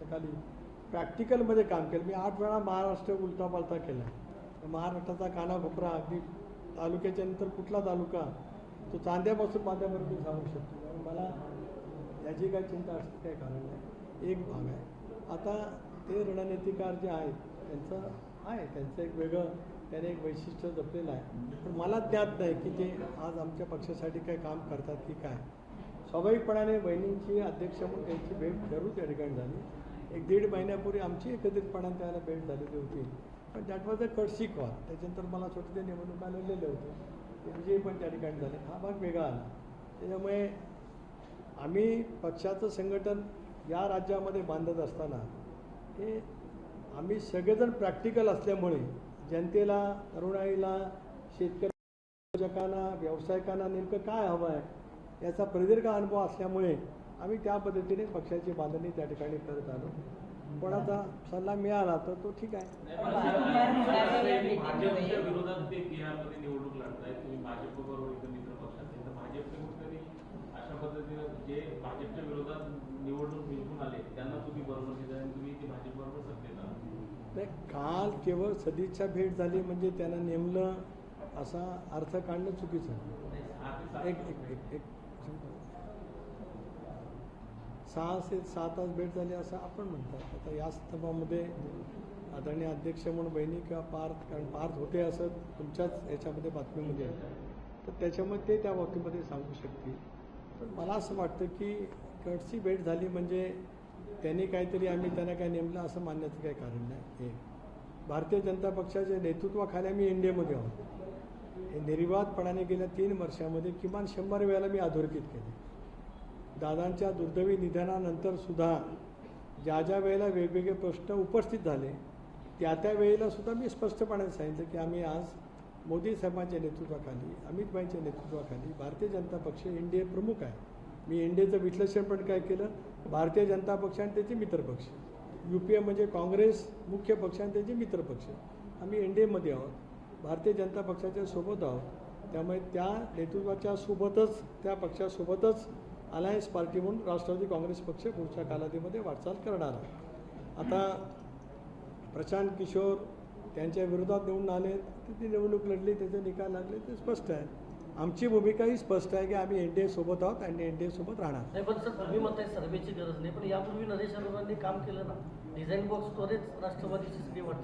नेतृत्वाखाली प्रॅक्टिकलमध्ये काम केलं. मी 8 वेळा महाराष्ट्र उलटापालटा केला. महाराष्ट्राचा कानाकोपरा अगदी तालुक्याच्या नंतर कुठला तालुका तो चांद्यापासून बांध्यापर्यंत मी सांगू शकतो. कारण मला याची काही चिंता असते काही कारण नाही. एक भाग आहे. आता ते रणनीतिकार जे आहेत त्यांचं आहे, त्यांचं एक वेगळं त्याने एक वैशिष्ट्य जपलेलं आहे. पण मला ज्ञात नाही की ते आज आमच्या पक्षासाठी काय काम करतात की काय. स्वाभाविकपणाने बहिणींची अध्यक्ष म्हणून त्यांची भेट जरूर त्या ठिकाणी झाली. 1-1.5 महिन्यापूर्वी आमची एकत्रितपणाने त्याला भेट झालेली होती. पण that was a courtesy call. त्याच्यानंतर मला छोटे ते निवडणुका लढलेले होते, ते विजयी पण त्या ठिकाणी झाले. हा भाग वेगळा आला. त्याच्यामुळे आम्ही पक्षाचं संघटन या राज्यामध्ये बांधत असताना हे आम्ही सगळेजण प्रॅक्टिकल असल्यामुळे जनतेला, तरुणाईला, शेतकरी लोकांना, व्यावसायिकांना नेमकं काय हवं आहे याचा प्रदीर्घ अनुभव असल्यामुळे आम्ही त्या पद्धतीने पक्षाची बांधणी त्या ठिकाणी करत आलो. कोणाचा सल्ला मिळाला तर तो ठीक आहे. भाजपच्या विरोधात ते बिहारमध्ये निवडणूक लढताय, तुम्ही भाजपबरोबर इथं मित्र पक्ष असेल तर भाजपचे कुठेतरी अशा पद्धतीने जे भाजपच्या विरोधात निवडणूक जिंकून आले त्यांना तुम्ही बरोबर घेता आणि तुम्ही ते भाजपबरोबर सत्तेत आहात. काल केवळ सदिच्छा भेट झाली म्हणजे त्यांना नेमलं असा अर्थ काढणं चुकीचं आहे. एक 6 ते 7 तास भेट झाली असं आपण म्हणतात. आता या संदर्भामध्ये आदरणीय अध्यक्ष म्हणून बहिणी किंवा पार्थ, कारण पार्थ होते असं तुमच्याच याच्यामध्ये बातमीमध्ये तर त्याच्यामुळे ते त्या बाबतीमध्ये सांगू शकतील. पण मला असं वाटतं की कर्टसी भेट झाली म्हणजे त्यांनी काहीतरी आम्ही त्यांना काय नेमलं असं मानण्याचं काही कारण नाही. भारतीय जनता पक्षाच्या नेतृत्वाखाली आम्ही एनडीएमध्ये आहोत. हे निर्विवादपणाने गेल्या 3 वर्षामध्ये किमान 100 वेळेला मी अधोरेखित केले. दादांच्या दुर्दैवी निधनानंतर सुद्धा ज्या ज्या वेळेला वेगवेगळे प्रश्न उपस्थित झाले त्या वेळेला सुद्धा मी स्पष्टपणे सांगितलं की आम्ही आज मोदी साहेबांच्या नेतृत्वाखाली, अमित भाईंच्या नेतृत्वाखाली भारतीय जनता पक्ष एनडीए प्रमुख आहे. मी एनडीएचं विश्लेषण पण काय केलं, भारतीय जनता पक्ष आणि त्याचे मित्रपक्ष, UPA म्हणजे काँग्रेस मुख्य पक्ष आणि त्याचे मित्रपक्ष, आम्ही एनडीएमध्ये आहोत, भारतीय जनता पक्षाच्या सोबत आहोत. त्यामुळे त्या नेतृत्वाच्या सोबतच, त्या पक्षासोबतच अलायन्स पार्टी म्हणून राष्ट्रवादी काँग्रेस पक्ष पुढच्या कालावधीमध्ये वाटचाल करणार आहे. आता प्रशांत किशोर त्यांच्या विरोधात निवडून आले, ती निवडणूक लढली, त्याचे निकाल लागले, ते स्पष्ट आहे. आमची भूमिकाही स्पष्ट आहे की आम्ही एनडीए सोबत आहोत आणि एनडीए सोबत राहणार. नाही पण सर तुम्ही म्हणताय सर्वेची गरज नाही, पण यापूर्वी नरेश अरोरांनी काम केलं ना, डिझाईन बॉक्सद्वारेच राष्ट्रवादीची सगळी वाटतं.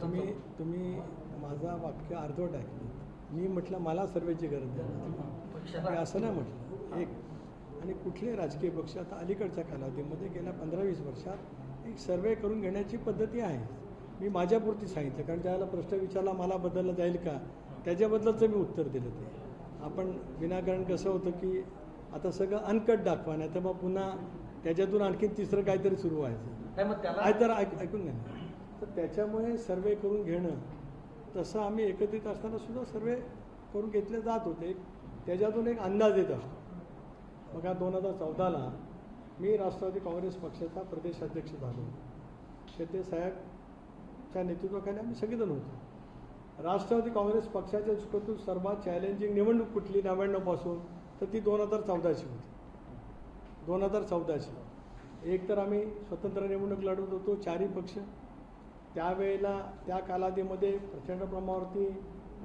तुम्ही माझा वाक्य अर्धवट ऐकलं. मी म्हटलं मला सर्वेची गरज नाही, असं नाही म्हटलं. एक आणि कुठले राजकीय पक्ष आता अलीकडच्या कालावधीमध्ये गेल्या 15-20 वर्षात एक सर्वे करून घेण्याची पद्धती आहे. मी माझ्यापुरती सांगितलं, कारण त्याला प्रश्न विचारला मला बदललं जाईल का त्याच्याबद्दलचं मी उत्तर दिलं. ते आपण विनाकारण कसं होतं की आता सगळं अनकट दाखवा, नाही तर मग पुन्हा त्याच्यातून आणखीन तिसरं काहीतरी सुरू व्हायचं. तर ऐकून घ्या. तर त्याच्यामुळे सर्वे करून घेणं, तसं आम्ही एकत्रित असताना सुद्धा सर्वे करून घेतले जात होते. त्याच्यातून एक अंदाज येत असतो. बघा 2014ला मी राष्ट्रवादी काँग्रेस पक्षाचा प्रदेशाध्यक्ष झालो. शेटे साहेबच्या नेतृत्वाखाली आम्ही सगळेजण होतो. राष्ट्रवादी काँग्रेस पक्षाच्या दृष्टीतून सर्वात चॅलेंजिंग निवडणूक कुठली 99पासून तर ती 2014ची होती. 2014ची एक तर आम्ही स्वतंत्र निवडणूक लढवत होतो, 4ही पक्ष. त्यावेळेला त्या कालावधीमध्ये प्रचंड प्रमाणावरती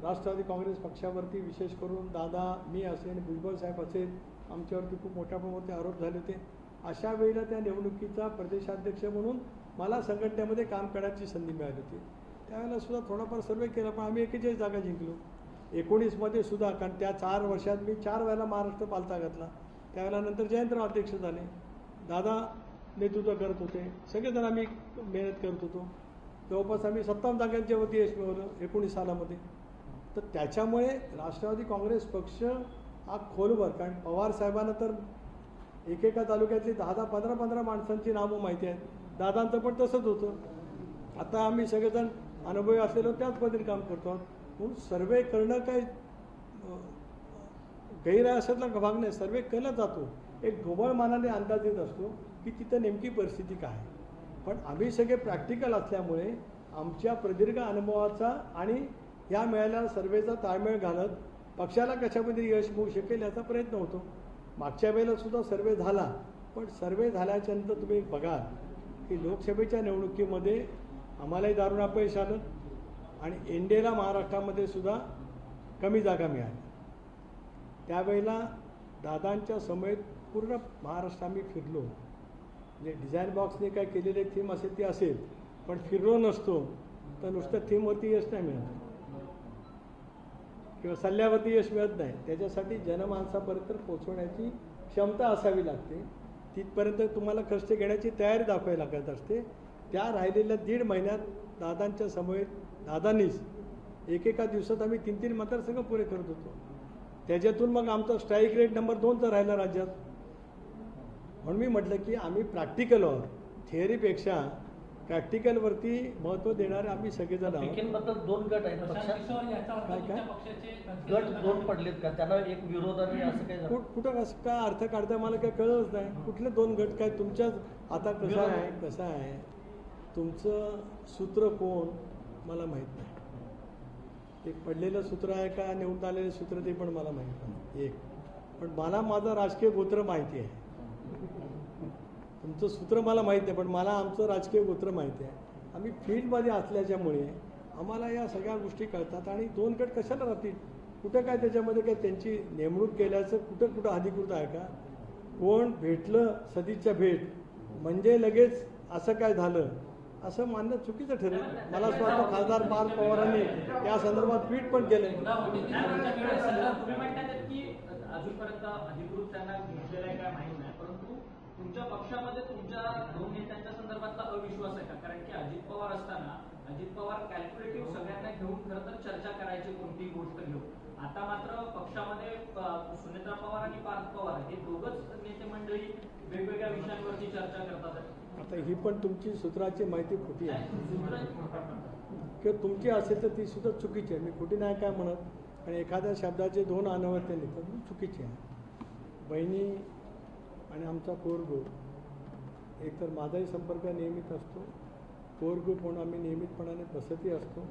राष्ट्रवादी काँग्रेस पक्षावरती विशेष करून दादा, मी असेल, भुजबळ साहेब असेल, आमच्यावरती खूप मोठ्या प्रमाणावरती आरोप झाले होते. अशा वेळेला त्या निवडणुकीचा प्रदेशाध्यक्ष म्हणून मला संघटनेमध्ये काम करण्याची संधी मिळाली होती. त्यावेळेला सुद्धा थोडाफार सर्वे केला, पण आम्ही 41 जागा जिंकलो. 19मध्ये सुद्धा, कारण त्या 4 वर्षात मी 4 वेळेला महाराष्ट्र पालथा घातला. त्यावेळेला नंतर जयंतराव अध्यक्ष झाले, दादा नेतृत्व करत होते, सगळेजण आम्ही मेहनत करत होतो. जवळपास आम्ही 57 जागांच्यावरती यश मिळवलं 19 सालामध्ये. तर त्याच्यामुळे राष्ट्रवादी काँग्रेस पक्ष हा खोलवर, कारण पवार साहेबांना तर एकेका तालुक्यातली 10-15 माणसांची नावं माहिती आहेत. दादांचं पण तसंच होतं. आता आम्ही सगळेजण अनुभवी असलेलो त्याच पद्धतीने काम करतो. म्हणून सर्वे करणं काही गैर अशातला भाग नाही. सर्वे केला जातो, एक ढोबळ मानाने अंदाज येत असतो की तिथं नेमकी परिस्थिती काय आहे. पण आम्ही सगळे प्रॅक्टिकल असल्यामुळे आमच्या प्रदीर्घ अनुभवाचा आणि या मिळालेल्या सर्वेचा ताळमेळ घालत पक्षाला कशामध्ये यश मिळू शकेल याचा प्रयत्न होतो. मागच्या वेळेला सुद्धा सर्वे झाला, पण सर्वे झाल्याच्या नंतर तुम्ही बघा की लोकसभेच्या निवडणुकीमध्ये आम्हालाही दारुण अपयश आलं आणि एनडीएला महाराष्ट्रामध्ये सुद्धा कमी जागा मिळाल्या. त्यावेळेला दादांच्या समेत पूर्ण महाराष्ट्र आम्ही फिरलो. म्हणजे डिझाईन बॉक्सने काय केलेले थीम असेल ती असेल, पण फिरलो नसतो तर नुसतं थीमवरती यश नाही मिळत किंवा सल्ल्यावरती यश मिळत नाही. त्याच्यासाठी जनमानसापर्यंत पोचवण्याची क्षमता असावी लागते. तिथपर्यंत तुम्हाला कष्ट घेण्याची तयारी दाखवावी लागत असते. त्या राहिलेल्या 1.5 महिन्यात दादांच्या समवेत दादांनीच एकेका दिवसात आम्ही 3-3 मतदारसंघ पुरे करत होतो. त्याच्यातून मग आमचा स्ट्राईक रेट नंबर 2चा राहिला राज्यात. म्हणून मी म्हटलं की आम्ही प्रॅक्टिकल आहोत, थिअरीपेक्षा प्रॅक्टिकलवरती महत्त्व देणारे आम्ही सगळेजण आहोत. पिकेंबद्दल 2 गट आहेत पक्षात. काय गट 2 पडलेत का? त्यांना एक विरोधाने असं काही झालं? कुठं असं काय अर्थ काढता मला काय कळलंच नाही. कुठले 2 गट काय तुमच्याच? आता कसं आहे तुमचं सूत्र कोण मला माहीत नाही. ते पडलेलं सूत्र आहे का निवडून आलेलं सूत्र ते पण मला माहीत नाही. एक पण मला माझं राजकीय गोत्र माहिती आहे. तुमचं सूत्र मला माहीत नाही, पण मला आमचं राजकीय गोत्र माहिती आहे. आम्ही फील्डमध्ये असल्याच्यामुळे आम्हाला या सगळ्या गोष्टी कळतात. आणि 2 गट कशाला राहतील? कुठं काय त्याच्यामध्ये काय त्यांची नेमणूक केल्याचं कुठं अधिकृत आहे का? कोण भेटलं सदिच्छा भेट म्हणजे लगेच असं काय झालं असं मानणं चुकीचं ठरेल. मला असं वाटतं खासदार पार्थ पवारांनी या संदर्भात ट्विट पण केलं. तुम्ही म्हणतात की अजूनपर्यंत अधिकृत त्यांना घेतलेलं आहे काय माहित नाही, परंतु तुमच्या पक्षामध्ये तुमच्या 2 नेत्यांच्या संदर्भातला अविश्वास आहे का? कारण की अजित पवार असताना अजित पवार कॅल्क्युलेटिव्ह सगळ्यांना घेऊन खरं तर चर्चा करायची कोणतीही गोष्ट घेऊन. आता मात्र पक्षामध्ये सुनेत्रा पवार आणि पार्थ पवार हे दोघंच नेते मंडळी वेगवेगळ्या विषयांवरती चर्चा करतात. आता ही पण तुमची सूत्राची माहिती खोटी आहे किंवा तुमची असेल तर ती सुद्धा चुकीची आहे. मी खोटी नाही काय म्हणत, आणि एखाद्या शब्दाचे 2 अनवद्य निघतात मी चुकीची आहे. बहिणी आणि आमचा कोर ग्रुप एकतर माझाही संपर्क नियमित असतो, कोर ग्रुप म्हणून आम्ही नियमितपणाने बसतही असतो.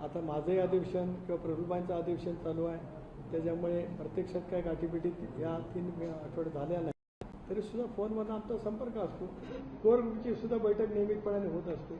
आता माझंही अधिवेशन किंवा प्रफुल्लबाईंचं अधिवेशन चालू आहे, त्याच्यामुळे प्रत्यक्षात काय गाठीभेटी या 3 आठवडे झाल्या नाही तरी सुद्धा फोनवरून आमचा संपर्क असतो. कोर ग्रुपची सुद्धा बैठक नियमितपणाने होत असते.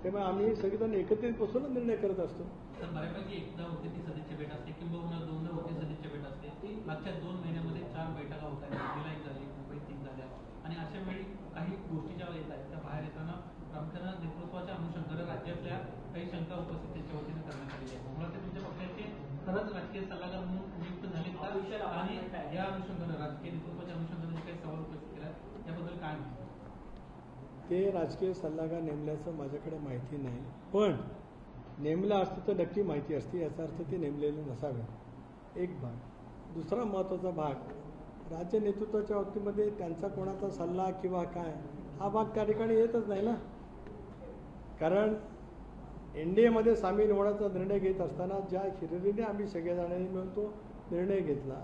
त्यामुळे आम्ही सगळेजण एकत्रित बसूनच निर्णय करत असतो. तर बऱ्यापैकी एकदा होते ती सदिच्छा भेट असते किंबहुना 2दा होते सदिच्छा भेट असते. मागच्या 2 महिन्यामध्ये 4 बैठका होत आहेत. दिल्लीला 1 झाली, मुंबईत 3 झाल्या. आणि अशा वेळी काही गोष्टी ज्या येत आहेत त्या बाहेर येताना प्रामुख्यानं नेतृत्वाच्या अनुषंगाने राज्यातल्या काही शंका उपस्थित त्यांच्या वतीने करण्यात आलेली आहे. मुळात ते तुमच्या पक्षाचे खरंच राजकीय सल्लागार म्हणून नियुक्त झाले का? आणि या अनुषंगाने राजकीय नेतृत्वाच्या अनुषंगाने जे काही सवाल उपस्थित केला त्याबद्दल काय म्हणतो? ते राजकीय सल्लागार नेमल्याचं माझ्याकडे माहिती नाही, पण नेमलं असतं तर नक्की माहिती असते. याचा अर्थ ते नेमलेले नसावे. एक भाग. दुसरा महत्त्वाचा भाग, राज्य नेतृत्वाच्या बाबतीमध्ये त्यांचा कोणाचा सल्ला किंवा काय हा भाग त्या ठिकाणी येतच नाही ना. कारण NDAमध्ये सामील होण्याचा निर्णय घेत असताना ज्या हिरिरीने आम्ही सगळेजणांनी मिळून तो निर्णय घेतला,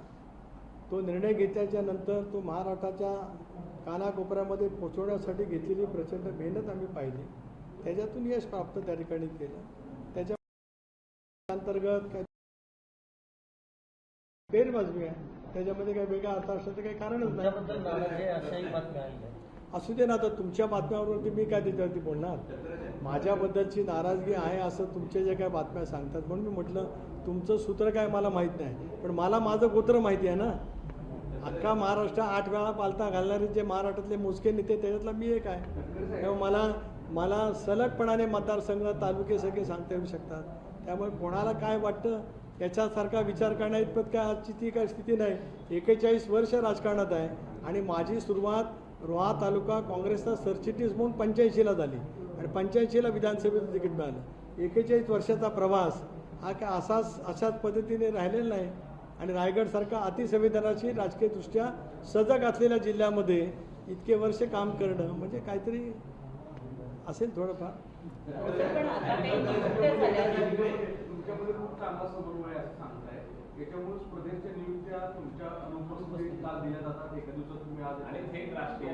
तो निर्णय घेतल्याच्या नंतर तो महाराष्ट्राच्या कानाकोपऱ्यामध्ये पोचवण्यासाठी घेतलेली प्रचंड मेहनत आम्ही पाहिली. त्याच्यातून यश प्राप्त त्या ठिकाणी केलं. त्याच्या अंतर्गत काय गैरवाजवी आहे, त्याच्यामध्ये काही वेगळा अर्थ असण्याचं काही कारणच नाही. त्याबद्दल नाराजी अशाही बातम्या आल्या. असू दे ना. आता तुमच्या बातम्यावरती मी काय त्याच्यावरती बोलणार? माझ्याबद्दलची नाराजगी आहे असं तुमच्या ज्या काय बातम्या सांगतात, म्हणून मी म्हटलं तुमचं सूत्र काय मला माहीत नाही, पण मला माझं गोत्र माहिती आहे ना. अख्खा महाराष्ट्र 8 वेळा पालथा घालणारे जे महाराष्ट्रातले मोजके नेते त्याच्यातला मी एक आहे. तेव्हा मला सलगपणाने मतदारसंघ तालुके सगळे सांगता येऊ शकतात. त्यामुळे कोणाला काय वाटतं याच्यासारखा विचार करण्या इतपत काय आजची ती काय स्थिती नाही. 41 वर्ष राजकारणात आहे आणि माझी सुरुवात रोहा तालुका काँग्रेसचा सरचिटणीस म्हणून 85ला झाली आणि 85ला विधानसभेचं तिकीट मिळालं. 41 वर्षाचा प्रवास हा काय अशाच पद्धतीने राहिलेला नाही. आणि रायगडसारखा अतिसंवेदनशील राजकीयदृष्ट्या सजग असलेल्या जिल्ह्यामध्ये इतके वर्ष काम करणं म्हणजे काहीतरी असेल थोडंफार. तुमच्यामध्ये खूप चांगला समन्वय आहे असं सांगताय. याच्यामुळेच प्रदेशच्या नियुक्त्या तुमच्या अनुपस्थितीत काल दिल्या जातात. एका दिवसात तुम्ही आज आणि थेट राष्ट्रीय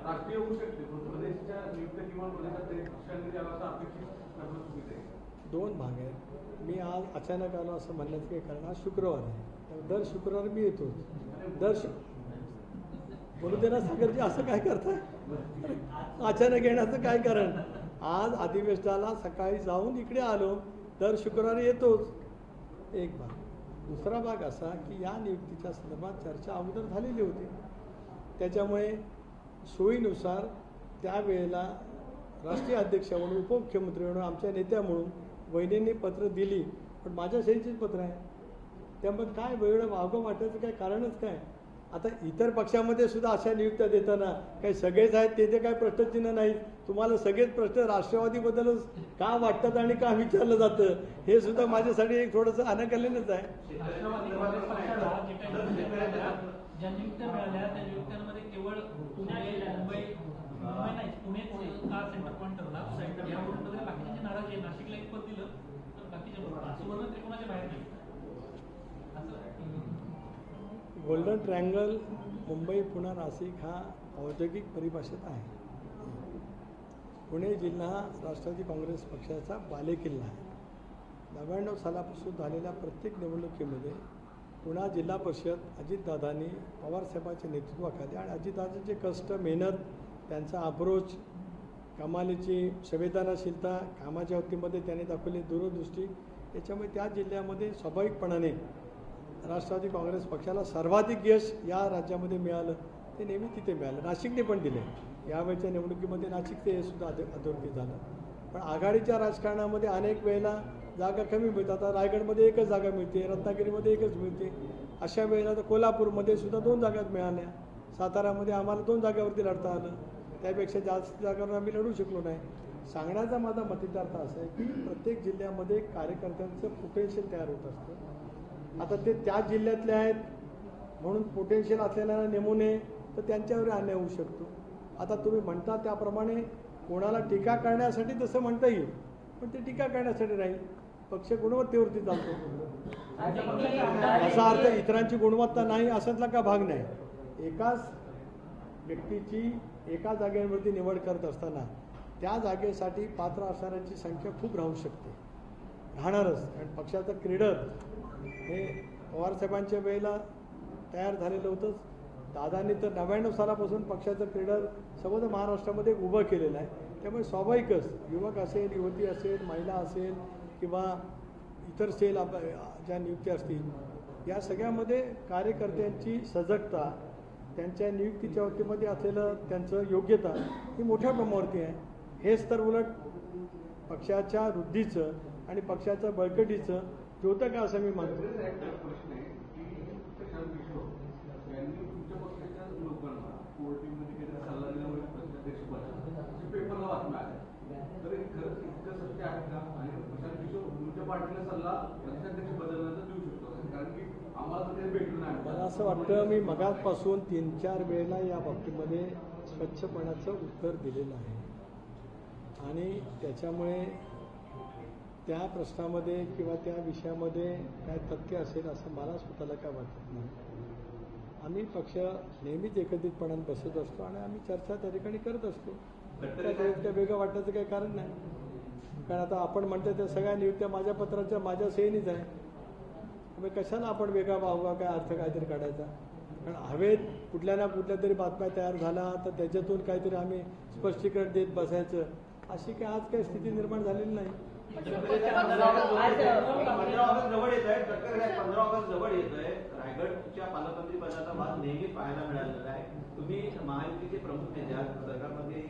राष्ट्रीय होऊ शकते, पण प्रदेशच्या नियुक्त्या किंवा प्रदेशात तरी पक्षांनी द्यावा असं अपेक्षित करणं चुकीचं आहे. 2 भाग आहेत. मी आज अचानक आलो असं म्हणण्याचं काही कारण, आज शुक्रवार आहे. दर शुक्रवार मी येतो. बोलू दे ना सागरजी, असं काय करताय? अचानक येण्याचं काय कारण? आज अधिवेशनाला सकाळी जाऊन इकडे आलो, दर शुक्रवारी येतोच एक भाग. दुसरा भाग असा की या नियुक्तीच्या संदर्भात चर्चा अगोदर झालेली होती. त्याच्यामुळे सोयीनुसार त्यावेळेला राष्ट्रीय अध्यक्ष म्हणून, उपमुख्यमंत्री म्हणून, आमच्या नेत्या म्हणून वहिनींनी पत्र दिली, पण माझ्या सहीचीच पत्र आहे. त्यामुळे काय वेगळं वावगं वाटायचं काय कारणच काय? आता इतर पक्षामध्ये सुद्धा अशा नियुक्त्या देताना काही सगळेच आहेत ते काही प्रश्नचिन्ह नाही. तुम्हाला सगळेच प्रश्न राष्ट्रवादीबद्दलच का वाटतात आणि का विचारलं जातं हे सुद्धा माझ्यासाठी एक थोडंसं अनाकलनीच आहे. राष्ट्रवादी काँग्रेस पक्षाला जे काही नियुक्त्या मिळाल्या, ज्या नियुक्त्या मिळाल्या त्या नियुक्त्यांमध्ये केवळ मुंबई नाही, पुणेच का सेंटर पॉईंट ठरला. यामध्ये बाकीचे नाराज आहे. नाशिकला एक पद दिलं तर बाकीचे सुवर्ण त्रिकोणाच्या बाहेर नाही. गोल्डन ट्रायंगल मुंबई, पुणे, नाशिक हा औद्योगिक परिभाषेत आहे. पुणे जिल्हा राष्ट्रवादी काँग्रेस पक्षाचा बालेकिल्ला आहे. 99 सालापासून झालेल्या प्रत्येक निवडणुकीमध्ये पुणे जिल्हा परिषद अजितदादांनी पवारसाहेबांच्या नेतृत्वाखाली आणि अजितदादांचे कष्ट, मेहनत, त्यांचा अप्रोच, कमालीची संवेदनशीलता, कामाच्या बाबतीमध्ये त्यांनी दाखवली दूरदृष्टी, याच्यामुळे त्या जिल्ह्यामध्ये स्वाभाविकपणाने राष्ट्रवादी काँग्रेस पक्षाला सर्वाधिक यश या राज्यामध्ये मिळालं. ते नेहमी तिथे मिळालं. नाशिकने पण दिले. यावेळच्या निवडणुकीमध्ये नाशिकचे हे सुद्धा अधोरेखित झालं. पण आघाडीच्या राजकारणामध्ये अनेक वेळेला जागा कमी मिळतात. आता रायगडमध्ये एकच जागा मिळते, रत्नागिरीमध्ये एकच मिळते. अशा वेळेला तर कोल्हापूरमध्ये सुद्धा 2 जागा मिळाल्या. साताऱ्यामध्ये आम्हाला 2 जागावरती लढता आलं. त्यापेक्षा जास्त जागांवर आम्ही लढू शकलो नाही. सांगण्याचा माझा मतितार्थ असा आहे की प्रत्येक जिल्ह्यामध्ये कार्यकर्त्यांचं पोटेन्शियल तयार होत असतं. आता ते त्या जिल्ह्यातले आहेत म्हणून पोटेन्शियल असलेल्या नमुने तर त्यांच्यावर अन्याय होऊ शकतो. आता तुम्ही म्हणता त्याप्रमाणे कोणाला टीका करण्यासाठी तसं म्हणता येईल, पण ते टीका करण्यासाठी नाही, पक्ष गुणवत्तेवरती चालतो. असा अर्थ इतरांची गुणवत्ता नाही असातला का भाग नाही. एकाच व्यक्तीची एका जागेवरती निवड करत असताना त्या जागेसाठी पात्र असणाऱ्यांची संख्या खूप राहू शकते, राहणारच. कारण पक्षाचं क्रीडर हे पवारसाहेबांच्या वेळेला तयार झालेलं होतंच. दादांनी तर 99 सालापासून पक्षाचं क्रीडर समजा महाराष्ट्रामध्ये उभं केलेलं आहे. त्यामुळे स्वाभाविकच युवक असेल, युवती असेल, महिला असेल किंवा इतर सेल ज्या नियुक्त्या असतील, या सगळ्यामध्ये कार्यकर्त्यांची सजगता, त्यांच्या नियुक्तीच्या बाबतीमध्ये असलेलं त्यांचं योग्यता ही मोठ्या प्रमाणावरती आहे. हेच तर उलट पक्षाच्या वृद्धीचं आणि पक्षाच्या बळकटीचं होतं का असं मी मानतो. प्रश्न आहे की प्रशांत किशोर यांनी तुमच्या पक्षाच्या लोकांना कोर्टीमध्ये काहीतरी सल्ला दिल्यामुळे पक्षाध्यक्षपद पेपरला बातम्या आल्या, तर खरंच इतकं सत्य आहे का? आणि प्रशांत किशोर तुमच्या पार्टीला सल्ला पक्षाध्यक्ष बदलण्याचा देऊ शकतो, कारण की आम्हाला तर काही भेटलं नाही. मला असं वाटतं मी मगाचपासून 3-4 वेळेला या बाबतीमध्ये स्वच्छपणाचं उत्तर दिलेलं आहे आणि त्याच्यामुळे त्या प्रश्नामध्ये किंवा त्या विषयामध्ये काय तथ्य असेल असं मला स्वतःला काय वाटत नाही. आम्ही पक्ष नेहमीच एकत्रितपणाने बसत असतो आणि आम्ही चर्चा त्या ठिकाणी करत असतो. त्या वेगळं वाटण्याचं काही कारण नाही. कारण आता आपण म्हणतो त्या सगळ्या नियुक्त्या माझ्या पत्राच्या माझ्या सहीनीच आहे. त्यामुळे कशाला आपण वेगळा वावगा काय अर्थ काहीतरी काढायचा. कारण हवेत कुठल्या ना कुठल्या तरी बातम्या तयार झाला तर त्याच्यातून काहीतरी आम्ही स्पष्टीकरण देत बसायचं, अशी काय आज काही स्थिती निर्माण झालेली नाही. 15 ऑगस्ट जवळ येत आहे. 15 ऑगस्ट जवळ येत आहे. रायगडच्या पालकमंत्री पदाचा वाद नेहमीच पाहायला मिळालेला आहे. तुम्ही महायुतीचे प्रमुख नेते आहात, सरकारमध्ये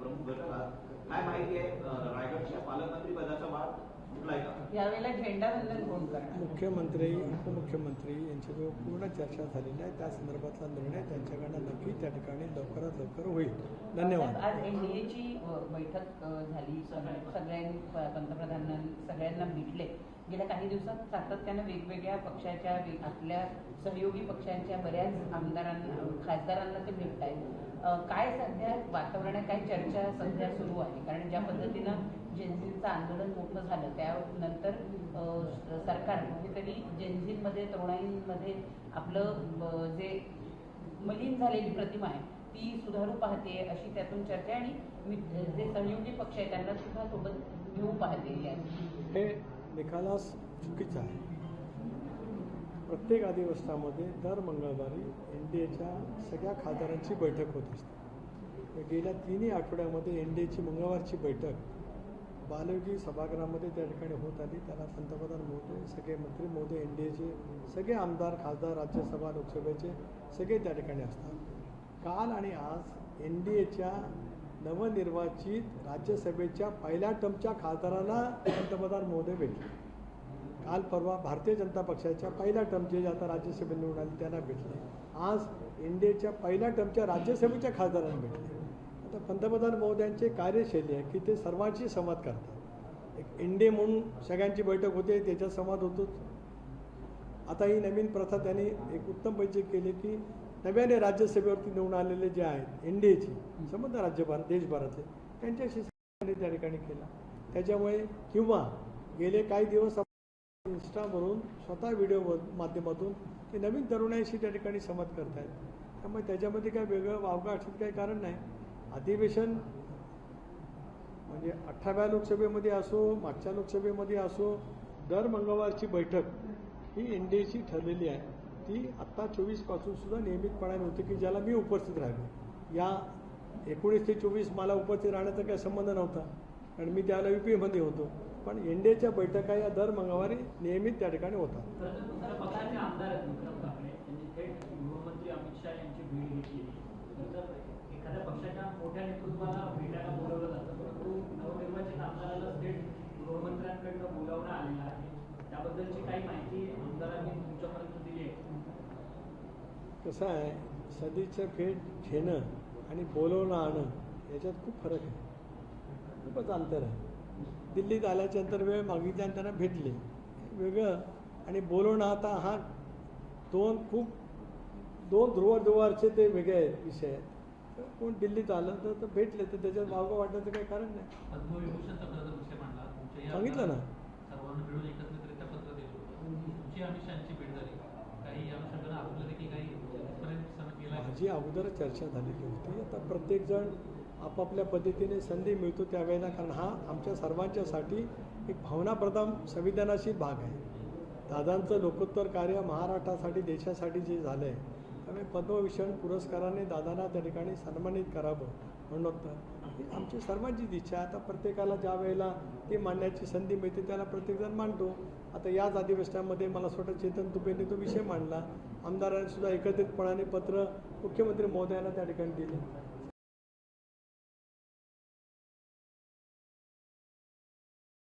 प्रमुख घटक आहात. काय माहिती आहे रायगडच्या पालकमंत्री पदाचा वाद कुठला आहे का? यावेळेला झेंडावंदन कोण करणार? मुख्यमंत्री, उपमुख्यमंत्री यांच्याजवळ पूर्ण चर्चा झालेली आहे. त्या संदर्भातला निर्णय त्यांच्याकडनं नक्की त्या ठिकाणी लवकरात लवकर होईल. धन्यवाद. आज एनडीएची बैठक झाली. सगळ्यांनी पंतप्रधानांना सगळ्यांना भेटले. गेल्या काही दिवसात सातत्यानं वेगवेगळ्या पक्षाच्या आपल्या सहयोगी पक्षांच्या बऱ्याच आमदारांना, खासदारांना ते भेटत आहेत. काय सध्या वातावरण आहे, काय चर्चा सध्या सुरू आहे? कारण ज्या पद्धतीनं जेनझींचं आंदोलन मोठं झालं त्यानंतर सरकार कुठेतरी जेनझींमध्ये, तरुणाईंमध्ये आपलं जे मलिन झालेली प्रतिमा आहे ती सुधारू पाहते अशी त्यातून चर्चा आणि जे सहयोगी पक्ष आहे त्यांना सुद्धा सोबत घेऊ पाहते. हे निकालास चुकीचं आहे. प्रत्येक अधिवेशनामध्ये दर मंगळवारी NDAच्या सगळ्या खासदारांची बैठक होत असते. गेल्या 3 आठवड्यामध्ये एनडीएची मंगळवारची बैठक बालयोगी सभागृहामध्ये त्या ठिकाणी होत आली. त्याला पंतप्रधान महोदय, सगळे मंत्री महोदय, एनडीएचे सगळे आमदार, खासदार, राज्यसभा, लोकसभेचे सगळे त्या ठिकाणी असतात. काल आणि आज एनडीएच्या नवनिर्वाचित राज्यसभेच्या पहिल्या टर्मच्या खासदारांना पंतप्रधान महोदय भेटले. काल परवा भारतीय जनता पक्षाच्या पहिल्या टर्मचे जे आता राज्यसभेत निवडून आले त्यांना भेटले. आज एनडीएच्या पहिल्या टर्मच्या राज्यसभेच्या खासदारांना भेटले. आता पंतप्रधान महोदयांची कार्यशैली आहे की ते सर्वांशी संवाद करतात. एक एनडीए म्हणून सगळ्यांची बैठक होते, त्याच्यात संवाद होतोच. आता ही नवीन प्रथा त्यांनी एक उत्तम बैठक केली की नव्याने राज्यसभेवरती निवडून आलेले जे आहेत एनडीएची संबंध राज्यभर देशभरातले त्यांच्याशी त्या ठिकाणी केला. त्याच्यामुळे किंवा गेले काही दिवस इन्स्टावरून स्वतः व्हिडिओ माध्यमातून ते नवीन तरुणांशी त्या ठिकाणी संवाद करत आहेत. त्यामुळे त्याच्यामध्ये काय वेगळं वावगा असण्याचं काही कारण नाही. अधिवेशन म्हणजे 18व्या लोकसभेमध्ये असो, मागच्या लोकसभेमध्ये असो, दर मंगळवारची बैठक ही एनडीएची ठरलेली आहे. ती आत्ता 24 पासून सुद्धा नियमितपणाने होती की ज्याला मी उपस्थित राहिलो. या 19 ते 24 मला उपस्थित राहण्याचा काही संबंध नव्हता, कारण मी त्याला UPमध्ये होतो. पण एनडीएच्या बैठका या दर मंगळवारी नियमित त्या ठिकाणी होतात. पक्षाचे आमदार आहेत विक्रम काकडे यांनी थेट गृहमंत्री अमित शहा यांची भेट घेतली. तर एखाद्या पक्षाच्या मोठ्या नेतृत्वाला भेटायला बोलवलं जातं, परंतु नवनिर्वाचित आमदाराला थेट गृहमंत्र्यांकडनं बोलावणं आलेलं आहे. त्याबद्दलची काही माहिती आमदारांनी तुमच्यापर्यंत दिली आहे? कसं आहे, सदिच्छा भेट घेणं आणि बोलवणं आणणं याच्यात खूप फरक आहे, खूपच अंतर आहे. दिल्लीत आल्याच्यानंतर वेळ मागितल्यानंतर त्यांना भेटले वेगळं, आणि बोलवणं आता हा दोन ध्रुवाचे ते वेगळे आहेत विषय आहेत. तर कोण दिल्लीत आलं तर भेटले तर त्याच्यात मागं वाटण्याचं काही कारण नाही. पद्मविभूषणचा खरं तर विषय मांडला तुमच्या या सांगितलं ना, सर्वांना मिळून एकत्रितरित्या पत्र दिलं होतं. तुमची अमित शहाची भेट झाली, काही अनुषंगानं आपलं देखील काही इथपर्यंत केला? माझी अगोदरच चर्चा झालेली होती. आता प्रत्येकजण आपापल्या पद्धतीने संधी मिळतो त्यावेळेला, कारण हा आमच्या सर्वांच्यासाठी एक भावनाप्रधान संविधानाशील भाग आहे. दादांचं लोकोत्तर कार्य महाराष्ट्रासाठी देशासाठी जे झालं आहे, त्यामुळे पद्मभूषण पुरस्काराने दादांना त्या ठिकाणी सन्मानित करावं म्हणून ही आमची सर्वांचीच इच्छा आहे. आता प्रत्येकाला ज्या वेळेला ते मांडण्याची संधी मिळते त्याला प्रत्येकजण मांडतो. आता याच अधिवेशनामध्ये मला स्वतः चेतन तुपेंनी तो विषय मांडला. आमदारांनी सुद्धा एकत्रितपणाने पत्र मुख्यमंत्री महोदयांना त्या ठिकाणी दिले.